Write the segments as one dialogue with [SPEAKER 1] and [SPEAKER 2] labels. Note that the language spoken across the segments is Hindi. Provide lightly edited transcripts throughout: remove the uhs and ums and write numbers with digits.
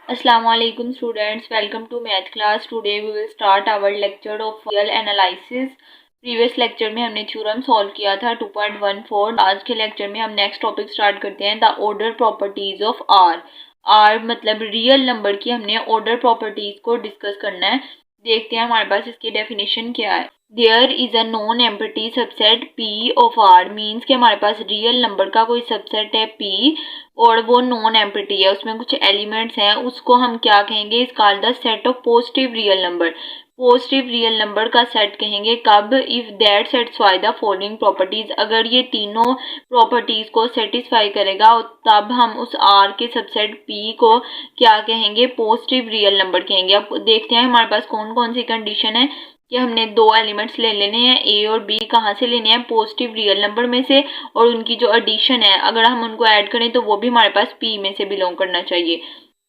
[SPEAKER 1] Assalamualaikum students, welcome to math class. Today we will start our lecture of real analysis. Previous lecture में हमने थ्योरम सॉल्व किया था 2.14। आज के लेक्चर में हम नेक्स्ट टॉपिक स्टार्ट करते हैं, the order properties of R. R मतलब रियल नंबर की हमने ऑर्डर प्रॉपर्टीज को डिस्कस करना है। देखते हैं हमारे पास इसकी डेफिनेशन क्या है। There is a non empty subset P of R, means कि हमारे पास रियल नंबर का कोई सबसेट है पी और वो नॉन एम्प्टी है, उसमें कुछ एलिमेंट्स हैं, उसको हम क्या कहेंगे, इस called the set of positive real number. Positive real number का सेट कहेंगे कब, if that satisfy the following properties, अगर ये तीनों प्रॉपर्टीज को सेटिस्फाई करेगा तब हम उस आर के सबसेट पी को क्या कहेंगे, पॉजिटिव रियल नंबर कहेंगे। अब देखते हैं हमारे पास कौन कौन सी कंडीशन है कि हमने दो एलिमेंट्स ले लेने हैं, ए और बी। कहाँ से लेने हैं, पॉजिटिव रियल नंबर में से, और उनकी जो एडिशन है अगर हम उनको ऐड करें तो वो भी हमारे पास पी में से बिलोंग करना चाहिए।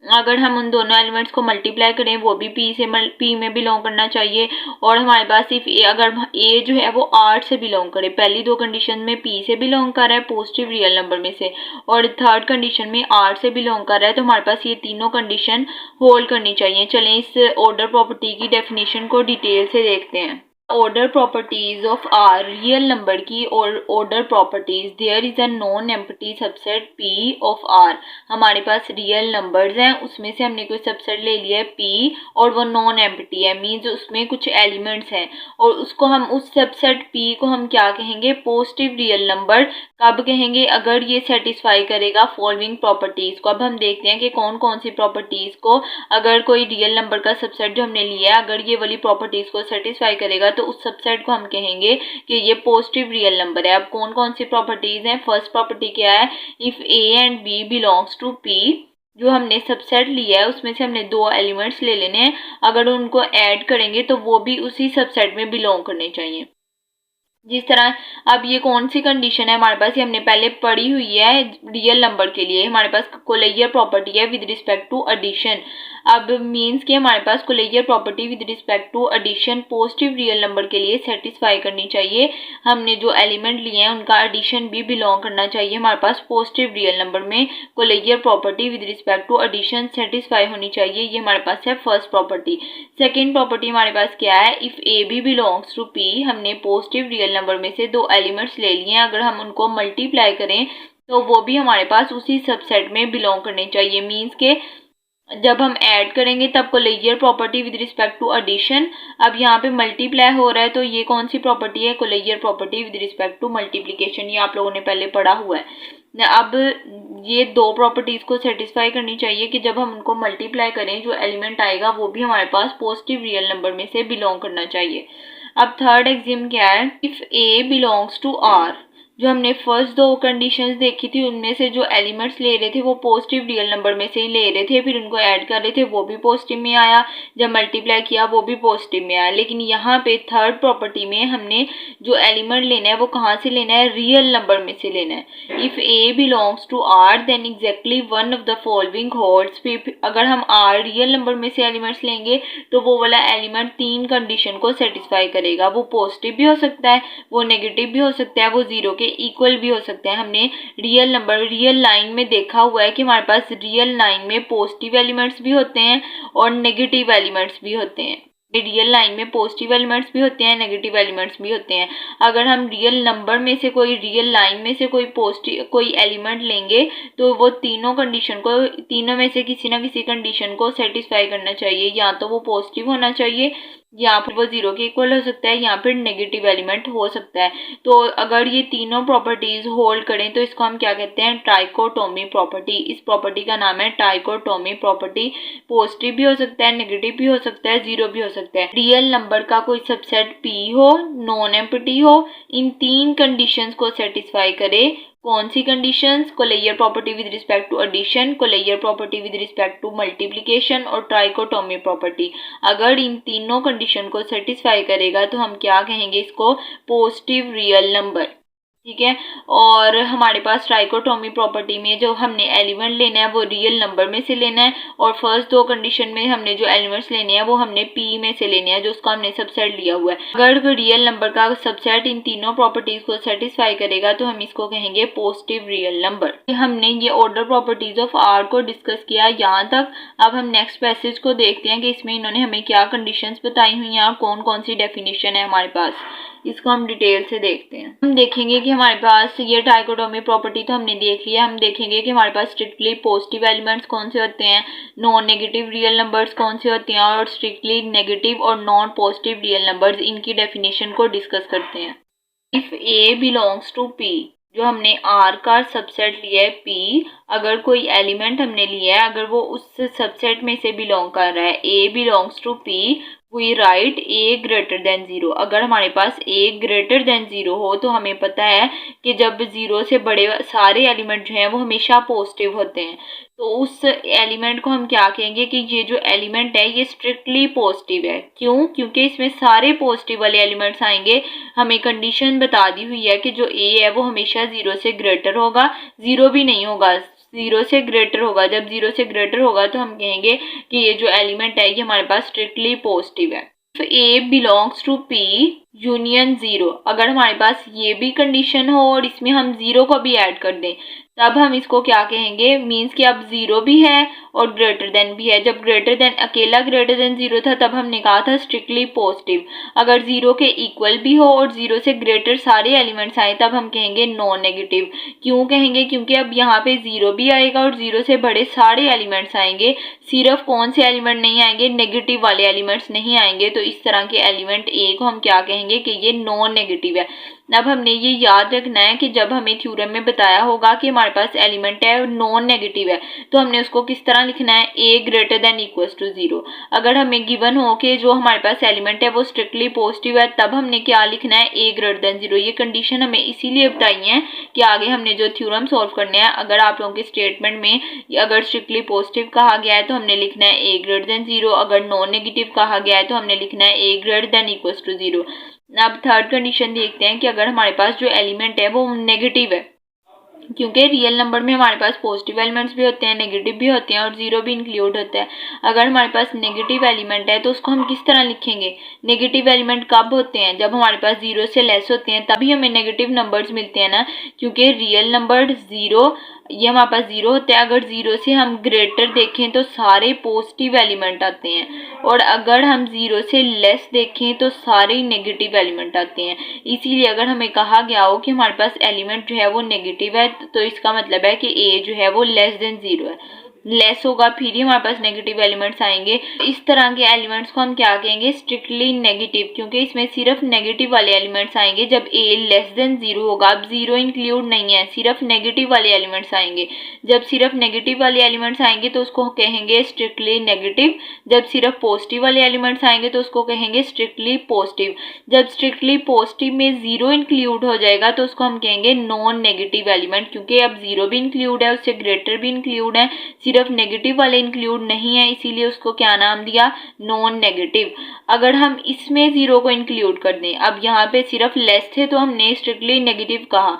[SPEAKER 1] अगर हम उन दोनों एलिमेंट्स को मल्टीप्लाई करें वो भी पी में बिलोंग करना चाहिए। और हमारे पास सिर्फ अगर ए जो है वो आर से बिलोंग करे, पहली दो कंडीशन में पी से बिलोंग कर रहा है पॉजिटिव रियल नंबर में से, और थर्ड कंडीशन में आर से बिलोंग कर रहा है, तो हमारे पास ये तीनों कंडीशन होल्ड करनी चाहिए। चलें इस ऑर्डर प्रॉपर्टी की डेफिनेशन को डिटेल से देखते हैं। Order properties of R, real number की order properties. There is a non empty subset P of R, हमारे पास रियल नंबर्स हैं, उसमें से हमने कोई सबसेट ले लिया है पी और वो नॉन एम्प्टी है, मीन्स उसमें कुछ एलिमेंट्स हैं, और उसको हम उस सबसेट पी को हम क्या कहेंगे, पॉजिटिव रियल नंबर। कब कहेंगे, अगर ये सेटिस्फाई करेगा फॉलोइंग प्रॉपर्टीज को। अब हम देखते हैं कि कौन कौन सी प्रॉपर्टीज को, अगर कोई रियल नंबर का सबसेट जो हमने लिया है अगर ये वाली प्रॉपर्टीज को सेटिस्फाई करेगा तो उस सबसेट को हम कहेंगे कि ये पॉजिटिव रियल नंबर है। अब कौन कौन सी प्रॉपर्टीज हैं, फर्स्ट प्रॉपर्टी क्या है, if A and B belongs to P, जो हमने सबसेट लिया है उसमें से हमने दो एलिमेंट्स ले लेने हैं, अगर उनको ऐड करेंगे तो वो भी उसी सबसेट में बिलोंग करने चाहिए। जिस तरह अब ये कौन सी कंडीशन है हमारे पास, ये हमने पहले पढ़ी हुई है रियल नंबर के लिए, हमारे पास कोलेयर प्रॉपर्टी है विद रिस्पेक्ट टू एडिशन। अब मींस कि हमारे पास closure property with respect to addition positive real number के लिए सेटिस्फाई करनी चाहिए। हमने जो एलिमेंट लिए हैं उनका एडिशन भी बिलोंग करना चाहिए हमारे पास पॉजिटिव रियल नंबर में। Closure property with respect to addition satisfy होनी चाहिए, ये हमारे पास है फर्स्ट प्रॉपर्टी। सेकेंड प्रॉपर्टी हमारे पास क्या है, if A B belongs to P, हमने पॉजिटिव रियल नंबर में से दो एलिमेंट्स ले लिए हैं, अगर हम उनको मल्टीप्लाई करें तो वो भी हमारे पास उसी सबसेट में बिलोंग करने चाहिए। मींस के जब हम ऐड करेंगे तब closure property with respect to addition. अब यहाँ पे मल्टीप्लाई हो रहा है तो ये कौन सी प्रॉपर्टी है, closure property with respect to multiplication, ये आप लोगों ने पहले पढ़ा हुआ है। अब ये दो प्रॉपर्टीज को सेटिस्फाई करनी चाहिए कि जब हम उनको मल्टीप्लाई करें जो एलिमेंट आएगा वो भी हमारे पास पॉजिटिव रियल नंबर में से बिलोंग करना चाहिए। अब थर्ड एग्जाम क्या है, if A belongs to R, जो हमने फर्स्ट दो कंडीशंस देखी थी उनमें से जो एलिमेंट्स ले रहे थे वो पॉजिटिव रियल नंबर में से ही ले रहे थे, फिर उनको ऐड कर रहे थे वो भी पॉजिटिव में आया, जब मल्टीप्लाई किया वो भी पॉजिटिव में आया। लेकिन यहाँ पे थर्ड प्रॉपर्टी में हमने जो एलिमेंट लेना है वो कहाँ से लेना है, रियल नंबर में से लेना है। If A belongs to R then exactly one of the following holds, अगर हम आर रियल नंबर में से एलिमेंट्स लेंगे तो वो वाला एलिमेंट तीन कंडीशन को सेटिस्फाई करेगा, वो पॉजिटिव भी हो सकता है, वो नेगेटिव भी हो सकता है, वो जीरो के इक्वल भी हो सकते हैं। हमने रियल नंबर रियल लाइन में देखा हुआ है कि हमारे पास रियल लाइन में पॉजिटिव एलिमेंट्स भी होते हैं और नेगेटिव एलिमेंट्स भी होते हैं। रियल लाइन में पॉजिटिव एलिमेंट्स भी होते हैं, नेगेटिव एलिमेंट्स भी होते हैं। अगर हम रियल नंबर में से कोई रियल लाइन में से कोई एलिमेंट लेंगे तो वो तीनों कंडीशन को, तीनों में से किसी ना किसी कंडीशन को सेटिस्फाई करना चाहिए, या तो वो पॉजिटिव होना चाहिए या फिर वो जीरो के इक्वल हो सकता है या फिर नेगेटिव एलिमेंट हो सकता है। तो अगर ये तीनों प्रॉपर्टीज होल्ड करें तो इसको हम क्या कहते हैं, ट्राइकोटोमी प्रॉपर्टी। इस प्रॉपर्टी का नाम है ट्राइकोटोमी प्रॉपर्टी। पॉजिटिव भी हो सकता है, नेगेटिव भी हो सकता है, जीरो भी हो सकता है। रियल नंबर का कोई सबसेट पी हो, नॉन एम्प्टी हो, इन तीन कंडीशंस को सेटिस्फाई करे। कौन सी conditions, closure property with respect to addition, closure property with respect to multiplication और ट्राइकोटोमी प्रॉपर्टी। अगर इन तीनों कंडीशन को सेटिस्फाई करेगा तो हम क्या कहेंगे इसको, पॉजिटिव रियल नंबर। ठीक है। और हमारे पास ट्राइकोटोमी प्रॉपर्टी में जो हमने एलिमेंट लेना है वो रियल नंबर में से लेना है, और फर्स्ट दो कंडीशन में हमने जो एलिमेंट्स लेने हैं वो हमने पी में से लेने हैं, जो उसका हमने सबसेट लिया हुआ है। अगर रियल नंबर का सबसेट इन तीनों प्रॉपर्टीज को सेटिस्फाई करेगा तो हम इसको कहेंगे पॉजिटिव रियल नंबर। हमने ये ऑर्डर प्रॉपर्टीज ऑफ आर को डिस्कस किया यहाँ तक। अब हम नेक्स्ट पैसेज को देखते हैं कि इसमें इन्होंने हमें क्या कंडीशंस बताई हुई हैं और कौन कौन सी डेफिनेशन है हमारे पास, इसको हम डिटेल से देखते हैं। हम देखेंगे कि हमारे पास ये ट्राइकोटोमी प्रॉपर्टी तो हमने देख लिया। हम देखेंगे कि हमारे पास स्ट्रिक्टली पॉजिटिव एलिमेंट्स कौन से होते हैं, नॉन नेगेटिव रियल नंबर्स कौन से होते हैं, और स्ट्रिक्टली नेगेटिव और नॉन पॉजिटिव रियल नंबर्स, इनकी डेफिनेशन को डिस्कस करते हैं। If A belongs to P, जो हमने आर का सबसेट लिया है पी, अगर कोई एलिमेंट हमने लिया है, अगर वो उस सबसेट में से बिलोंग कर रहा है, a belongs to P, we write a greater than zero. अगर हमारे पास ए ग्रेटर देन जीरो हो तो हमें पता है कि जब जीरो से बड़े सारे एलिमेंट जो हैं वो हमेशा पॉजिटिव होते हैं, तो उस एलिमेंट को हम क्या कहेंगे कि ये जो एलिमेंट है ये स्ट्रिक्टली पॉजिटिव है। क्यों? क्योंकि इसमें सारे पॉजिटिव वाले एलिमेंट्स आएंगे। हमें कंडीशन बता दी हुई है कि जो ए है वो हमेशा जीरो से ग्रेटर होगा, जीरो भी नहीं होगा, जीरो से ग्रेटर होगा। जब जीरो से ग्रेटर होगा तो हम कहेंगे कि ये जो एलिमेंट है ये हमारे पास स्ट्रिक्टली पॉजिटिव है। तो a belongs to P union zero, अगर हमारे पास ये भी कंडीशन हो और इसमें हम जीरो को भी ऐड कर दें तब हम इसको क्या कहेंगे, मीन्स कि अब जीरो भी है और ग्रेटर देन भी है। जब ग्रेटर देन अकेला ग्रेटर देन जीरो था तब हमने कहा था स्ट्रिक्टली पॉजिटिव। अगर जीरो के इक्वल भी हो और जीरो से ग्रेटर सारे एलिमेंट्स आए तब हम कहेंगे नॉन नेगेटिव। क्यों कहेंगे? क्योंकि अब यहाँ पे जीरो भी आएगा और जीरो से बड़े सारे एलिमेंट्स आएंगे, सिर्फ कौन से एलिमेंट नहीं आएंगे, नेगेटिव वाले एलिमेंट्स नहीं आएंगे। तो इस तरह के एलिमेंट ए को हम क्या कहेंगे कि ये नॉन नेगेटिव है। अब हमने ये याद रखना है कि जब हमें थ्योरम में बताया होगा कि हमारे पास एलिमेंट है नॉन नेगेटिव है तो हमने उसको किस तरह लिखना है, a greater than equals to zero. अगर हमें गिवन हो कि जो हमारे पास एलिमेंट है वो स्ट्रिक्टली पॉजिटिव है तब हमने क्या लिखना है, ए ग्रेटर देन जीरो। ये कंडीशन हमें इसीलिए बताई है कि आगे हमने जो थ्योरम सॉल्व करने हैं, अगर आप लोगों के स्टेटमेंट में अगर स्ट्रिक्टली पॉजिटिव कहा गया है तो हमने लिखना है ए ग्रेटर देन जीरो, अगर नॉन नेगेटिव कहा गया है तो हमने लिखना है a greater than equals to zero. अब थर्ड कंडीशन देखते हैं कि अगर हमारे पास जो एलिमेंट है वो नेगेटिव है, क्योंकि रियल नंबर में हमारे पास पॉजिटिव एलिमेंट्स भी होते हैं, नेगेटिव भी होते हैं और जीरो भी इंक्लूड होता है। अगर हमारे पास नेगेटिव एलिमेंट है तो उसको हम किस तरह लिखेंगे, नेगेटिव एलिमेंट कब होते हैं, जब हमारे पास जीरो से लेस होते हैं तभी हमें नेगेटिव नंबर्स मिलते हैं ना, क्योंकि रियल नंबर जीरो ये हमारे पास जीरो होता है। अगर जीरो से हम ग्रेटर देखें तो सारे पॉजिटिव एलिमेंट आते हैं, और अगर हम जीरो से लेस देखें तो सारे नेगेटिव एलिमेंट आते हैं। इसीलिए अगर हमें कहा गया हो कि हमारे पास एलिमेंट जो है वो नेगेटिव है तो इसका मतलब है कि ए जो है वो लेस देन जीरो है, लेस होगा फिर ही हमारे पास नेगेटिव एलिमेंट्स आएंगे। इस तरह के एलिमेंट्स को हम क्या कहेंगे, स्ट्रिक्टली नेगेटिव, क्योंकि इसमें सिर्फ नेगेटिव वाले एलिमेंट्स आएंगे जब ए लेस देन जीरो होगा। अब जीरो इंक्लूड नहीं है, सिर्फ नेगेटिव वाले एलिमेंट्स आएंगे। जब सिर्फ नेगेटिव वाले एलिमेंट्स आएंगे तो उसको कहेंगे स्ट्रिक्टली नेगेटिव, जब सिर्फ पॉजिटिव वाले एलिमेंट्स आएंगे तो उसको कहेंगे स्ट्रिक्टली पॉजिटिव। जब स्ट्रिक्टली पॉजिटिव में जीरो इंक्लूड हो जाएगा तो उसको हम कहेंगे नॉन नेगेटिव एलिमेंट, क्योंकि अब जीरो भी इंक्लूड है, उससे ग्रेटर भी इंक्लूड है, सिर्फ नेगेटिव वाले इंक्लूड नहीं है, इसीलिए उसको क्या नाम दिया, नॉन नेगेटिव। अगर हम इसमें जीरो को इंक्लूड कर दें, अब यहाँ पे सिर्फ लेस थे तो हमने स्ट्रिक्टली नेगेटिव कहा,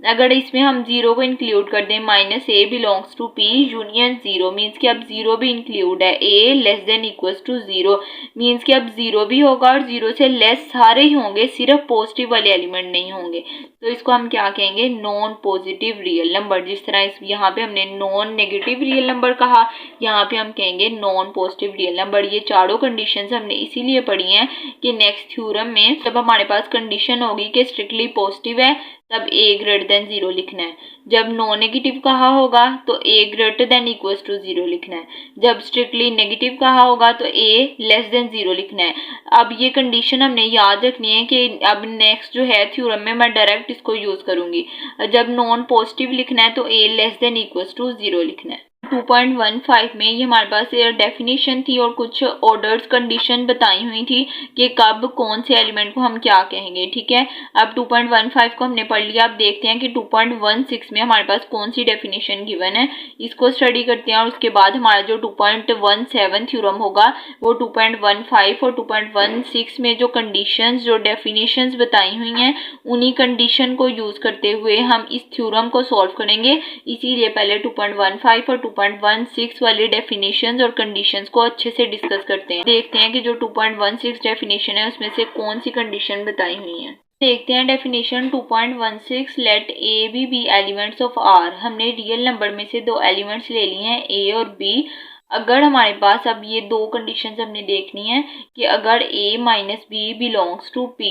[SPEAKER 1] अगर इसमें हम जीरो को इंक्लूड कर दें, minus a belongs to P union zero, means कि अब जीरो भी इंक्लूड है, a less than equals to zero, means कि अब जीरो भी होगा और जीरो से लेस सारे ही होंगे, सिर्फ पॉजिटिव वाले एलिमेंट नहीं होंगे। तो इसको हम क्या कहेंगे, नॉन पॉजिटिव रियल नंबर। जिस तरह यहाँ पे हमने नॉन नेगेटिव रियल नंबर कहा, यहाँ पे हम कहेंगे नॉन पॉजिटिव रियल नंबर। ये चारों कंडीशंस हमने इसीलिए पढ़ी हैं कि नेक्स्ट थ्योरम में जब हमारे पास कंडीशन होगी कि स्ट्रिक्टली पॉजिटिव है तब ए ग्रेटर देन जीरो लिखना है, जब नॉन नेगेटिव कहा होगा तो a greater than equals to zero लिखना है, जब स्ट्रिक्टली नेगेटिव कहा होगा तो ए लेस देन जीरो लिखना है। अब ये कंडीशन हमने याद रखनी है कि अब नेक्स्ट जो है थ्योरम में मैं डायरेक्ट इसको यूज करूंगी। जब नॉन पॉजिटिव लिखना है तो a less than equals to zero लिखना है। 2.15 में ये हमारे पास डेफिनेशन थी और कुछ ऑर्डर्स कंडीशन बताई हुई थी कि कब कौन से एलिमेंट को हम क्या कहेंगे। ठीक है, अब 2.15 को हमने पढ़ लिया। अब देखते हैं कि 2.16 में हमारे पास कौन सी डेफिनेशन गिवन है, इसको स्टडी करते हैं और उसके बाद हमारा जो 2.17 थ्योरम होगा वो 2.15 और 2.16 में जो कंडीशंस जो डेफिनेशंस बताई हुई हैं उन्हीं कंडीशन को यूज करते हुए हम इस थ्योरम को सॉल्व करेंगे। इसीलिए पहले 2.15 और 2.16 वाले डेफिनेशंस और कंडीशंस को अच्छे से डिस्कस करते हैं। देखते हैं कि जो 2.16 डेफिनेशन है उसमें से कौन सी कंडीशन बताई हुई है। देखते हैं definition 2.16, let A B elements of R. हमने रियल नंबर में से दो एलिमेंट्स ले लिए हैं ए और बी। अगर हमारे पास अब ये दो कंडीशंस हमने देखनी है कि अगर a minus B belongs to p,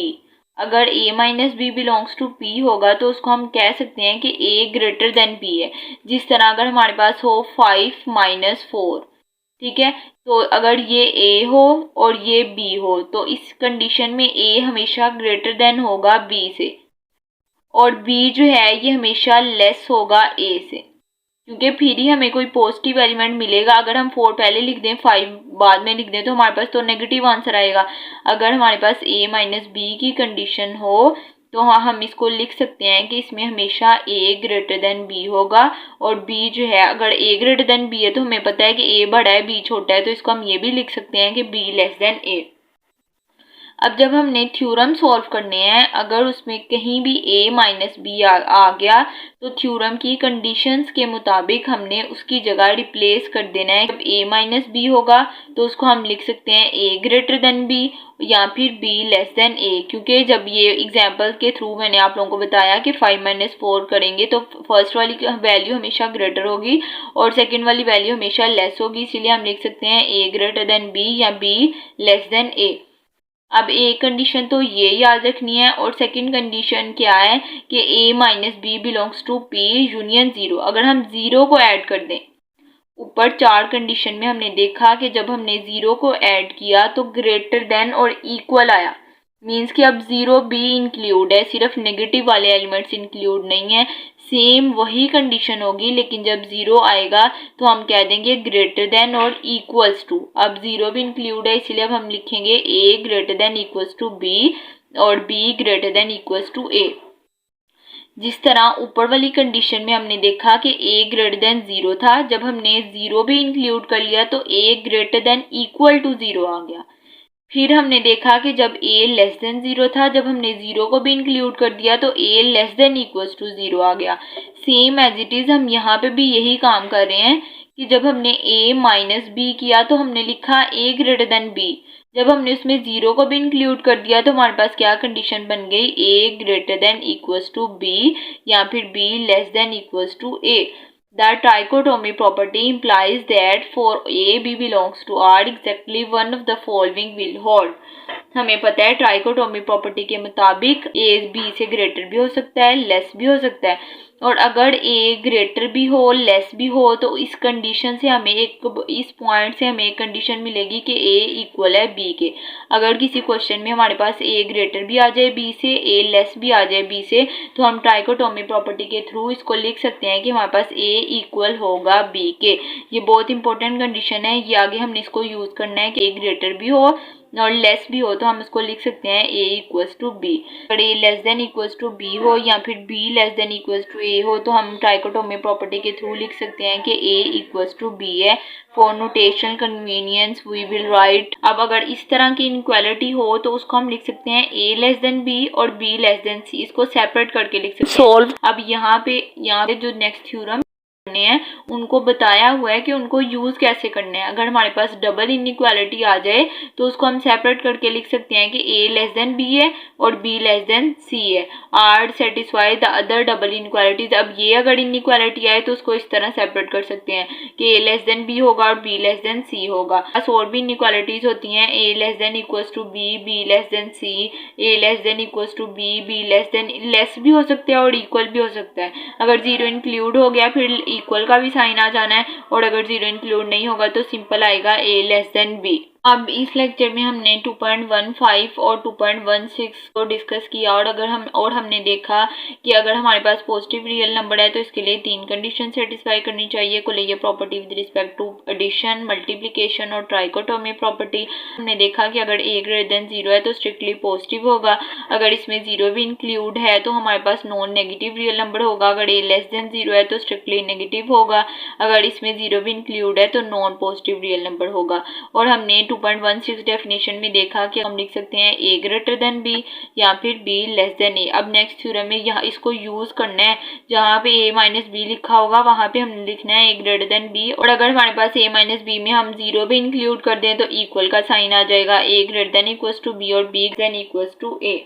[SPEAKER 1] अगर a minus B belongs to p होगा तो उसको हम कह सकते हैं कि a ग्रेटर देन b है। जिस तरह अगर हमारे पास हो 5 माइनस 4, ठीक है, तो अगर ये a हो और ये b हो तो इस कंडीशन में a हमेशा ग्रेटर देन होगा b से और b जो है ये हमेशा लेस होगा a से, क्योंकि फिर ही हमें कोई पॉजिटिव एलिमेंट मिलेगा। अगर हम 4 पहले लिख दें 5 बाद में लिख दें तो हमारे पास तो नेगेटिव आंसर आएगा। अगर हमारे पास a माइनस बी की कंडीशन हो तो हाँ हम इसको लिख सकते हैं कि इसमें हमेशा a ग्रेटर देन b होगा और b जो है अगर a ग्रेटर देन b है तो हमें पता है कि a बड़ा है b छोटा है, तो इसको हम ये भी लिख सकते हैं कि b लेस देन a। अब जब हमने थ्योरम सॉल्व करने हैं अगर उसमें कहीं भी a माइनस बी आ गया तो थ्योरम की कंडीशंस के मुताबिक हमने उसकी जगह रिप्लेस कर देना है। जब a माइनस बी होगा तो उसको हम लिख सकते हैं a ग्रेटर देन b या फिर b लेस देन a, क्योंकि जब ये एग्जांपल के थ्रू मैंने आप लोगों को बताया कि 5 माइनस 4 करेंगे तो फर्स्ट वाली वैल्यू हमेशा ग्रेटर होगी और सेकेंड वाली वैल्यू हमेशा लेस होगी, इसीलिए हम लिख सकते हैं a ग्रेटर देन b या b लेस देन a। अब एक कंडीशन तो ये याद रखनी है और सेकंड कंडीशन क्या है कि a minus B belongs to p union 0। अगर हम 0 को ऐड कर दें, ऊपर 4 कंडीशन में हमने देखा कि जब हमने 0 को ऐड किया तो ग्रेटर देन और इक्वल आया, मीन्स कि अब 0 भी इंक्लूड है, सिर्फ नेगेटिव वाले एलिमेंट्स इंक्लूड नहीं है। सेम वही कंडीशन होगी लेकिन जब 0 आएगा तो हम कह देंगे ग्रेटर देन और इक्वल्स टू। अब 0 भी इंक्लूड है इसलिए अब हम लिखेंगे a greater than equals to b और b greater than equals to a। जिस तरह ऊपर वाली कंडीशन में हमने देखा कि a ग्रेटर देन 0 था, जब हमने 0 भी इंक्लूड कर लिया तो a greater than equal to 0 आ गया। फिर हमने देखा कि जब a लेस देन 0 था, जब हमने 0 को भी इंक्लूड कर दिया तो a less than equals to 0 आ गया। सेम एज इट इज हम यहाँ पे भी यही काम कर रहे हैं कि जब हमने a माइनस बी किया तो हमने लिखा a ग्रेटर देन b, जब हमने उसमें 0 को भी इंक्लूड कर दिया तो हमारे पास क्या कंडीशन बन गई, a greater than equals to b या फिर b less than equals to a। The trichotomy property implies that for a b belongs to R exactly one of the following will hold। हमें पता है ट्राइकोटोमी प्रॉपर्टी के मुताबिक a b से ग्रेटर भी हो सकता है, लेस भी हो सकता है, और अगर a ग्रेटर भी हो लेस भी हो तो इस कंडीशन से हमें इस पॉइंट से हमें एक कंडीशन मिलेगी कि a इक्वल है b के। अगर किसी क्वेश्चन में हमारे पास a ग्रेटर भी आ जाए b से, a लेस भी आ जाए b से, तो हम ट्राइकोटोमी प्रॉपर्टी के थ्रू इसको लिख सकते हैं कि हमारे पास a इक्वल होगा b के। ये बहुत इंपॉर्टेंट कंडीशन है, ये आगे हमने इसको यूज करना है कि a ग्रेटर भी हो और लेस भी हो तो हम इसको लिख सकते हैं a इक्वल्स टू b। अगर a less than equals to b हो या फिर b less than equals to a हो तो हम ट्राइकोटोमी प्रॉपर्टी के थ्रू लिख सकते हैं कि a इक्वल्स टू b है। For notational convenience we will write. अब अगर इस तरह की इनक्वालिटी हो तो उसको हम लिख सकते हैं a लेस देन b और b लेस देन c, इसको सेपरेट करके लिख सकते हैं। अब यहाँ पे जो नेक्स्ट थ्योरम हैं उनको बताया हुआ है कि उनको यूज कैसे करना है। अगर हमारे पास डबल इनइक्वालिटी आ जाए तो उसको हम सेपरेट करके लिख सकते हैं कि a लेस देन b है और b लेस देन c है। R satisfy the other double inequalities. अब ये अगर इनइक्वालिटी आए तो उसको इस तरह सेपरेट कर सकते हैं कि a लेस देन b होगा और b लेस देन c होगा। बस और भी इनइक्वालिटीज होती हैं, a less than equals to b, b less than c, a less than equals to b, b less भी हो सकता है और इक्वल भी हो सकता है। अगर 0 इंक्लूड हो गया फिर इक्वल का भी साइन आ जाना है और अगर 0 इंक्लूड नहीं होगा तो सिंपल आएगा a लेस देन b। अब इस लेक्चर में हमने 2.15 और 2.16 को डिस्कस किया और हमने देखा कि अगर हमारे पास पॉजिटिव रियल नंबर है तो इसके लिए 3 कंडीशन सेटिस्फाई करनी चाहिए। Corollary property with respect to addition, multiplication और ट्राइकोटोमी प्रॉपर्टी। हमने देखा कि अगर a ग्रेटर देन 0 है तो स्ट्रिक्टली पॉजिटिव होगा, अगर इसमें 0 भी इंक्लूड है तो हमारे पास नॉन नेगेटिव रियल नंबर होगा, अगर a लेस देन 0 है तो स्ट्रिक्टली नेगेटिव होगा, अगर इसमें 0 भी इंक्लूड है तो नॉन पॉजिटिव रियल नंबर होगा। और हमने 2.16 डेफिनेशन में देखा कि हम लिख सकते हैं a ग्रेटर देन b या फिर b लेस देन a। अब नेक्स्ट थ्योरम में यहाँ इसको यूज करना है, जहाँ पे a माइनस बी लिखा होगा वहाँ पे हमने लिखना है a ग्रेटर देन b, और अगर हमारे पास a माइनस बी में हम 0 भी इंक्लूड कर दें तो इक्वल का साइन आ जाएगा, a greater than equals to b और b than equals to a।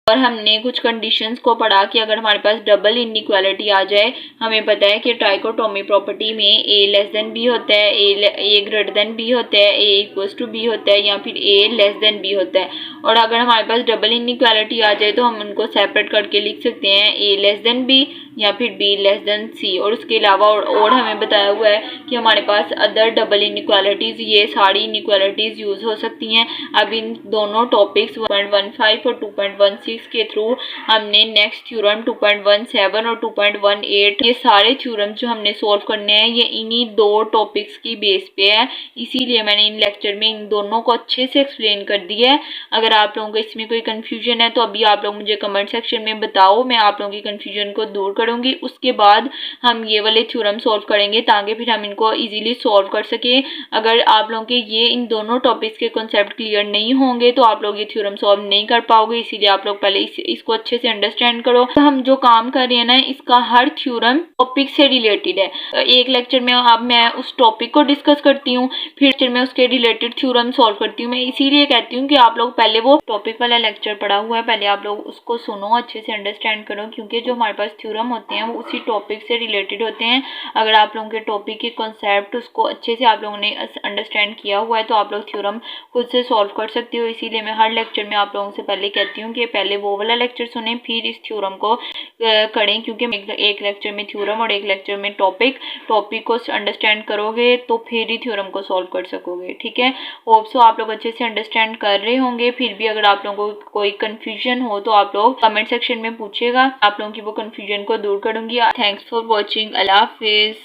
[SPEAKER 1] और हमने कुछ कंडीशंस को पढ़ा कि अगर हमारे पास डबल इनइक्वालिटी आ जाए, हमें पता है कि ट्राइकोटोमी प्रॉपर्टी में a लेस देन b होता है, a ग्रेटर देन b होता है, a इक्वल्स टू b होता है या फिर a लेस देन b होता है। और अगर हमारे पास डबल इनइक्वालिटी आ जाए तो हम उनको सेपरेट करके लिख सकते हैं a लेस देन b या फिर b लेस देन c। और उसके अलावा और हमें बताया हुआ है कि हमारे पास अदर डबल इनइक्वालिटीज़, ये सारी इनइक्वालिटीज़ यूज़ हो सकती हैं। अब इन दोनों टॉपिक्स 1.15 और 2.16 के थ्रू हमने नेक्स्ट थ्योरम 2.17 और 2.18 ये सारे थ्योरम जो हमने सॉल्व करने हैं ये इन्हीं दो टॉपिक्स की बेस पे है, इसीलिए मैंने इन लेक्चर में इन दोनों को अच्छे से एक्सप्लेन कर दिया है। अगर आप लोगों को इसमें कोई कन्फ्यूजन है तो अभी आप लोग मुझे कमेंट सेक्शन में बताओ, मैं आप लोगों की कन्फ्यूजन को दूर करूंगी। उसके बाद हम ये वाले थ्योरम सॉल्व करेंगे ताकि फिर हम इनको इजीली सॉल्व कर सकें। अगर आप लोगों के ये इन दोनों टॉपिक्स के कॉन्सेप्ट क्लियर नहीं होंगे तो आप लोग ये थ्योरम सॉल्व नहीं कर पाओगे, इसीलिए आप लोग पहले इसको अच्छे से अंडरस्टैंड करो। तो हम जो काम कर रहे हैं ना, इसका हर थ्योरम टॉपिक से रिलेटेड है। एक लेक्चर में अब मैं उस टॉपिक को डिस्कस करती हूँ, फिर लेक्चर में उसके रिलेटेड थ्योरम सॉल्व करती हूँ। मैं इसीलिए कहती हूँ कि आप लोग पहले वो टॉपिक वाला लेक्चर पढ़ा हुआ है, पहले आप लोग उसको सुनो, अच्छे से अंडरस्टैंड करो, क्योंकि जो हमारे पास थ्योरम होते हैं वो उसी टॉपिक से रिलेटेड होते हैं। अगर आप लोगों के टॉपिक के कॉन्सेप्ट उसको अच्छे से आप लोगों ने अंडरस्टैंड किया हुआ है तो आप लोग थ्योरम खुद से सॉल्व कर सकते हो। इसीलिए मैं हर लेक्चर में आप लोगों से पहले कहती हूँ कि पहले वो वाला लेक्चर सुने फिर इस थ्योरम को करें, क्योंकि एक लेक्चर में थ्योरम और एक लेक्चर में टॉपिक को अंडरस्टैंड करोगे तो फिर ही थ्योरम को सॉल्व कर सकोगे। ठीक है, होप सो आप लोग अच्छे से अंडरस्टैंड कर रहे होंगे। फिर भी अगर आप लोगों को कोई कंफ्यूजन हो तो आप लोग कमेंट सेक्शन में पूछेगा, आप लोगों की वो कंफ्यूजन को दूर करूंगी। Thanks for watching, Allah Hafiz.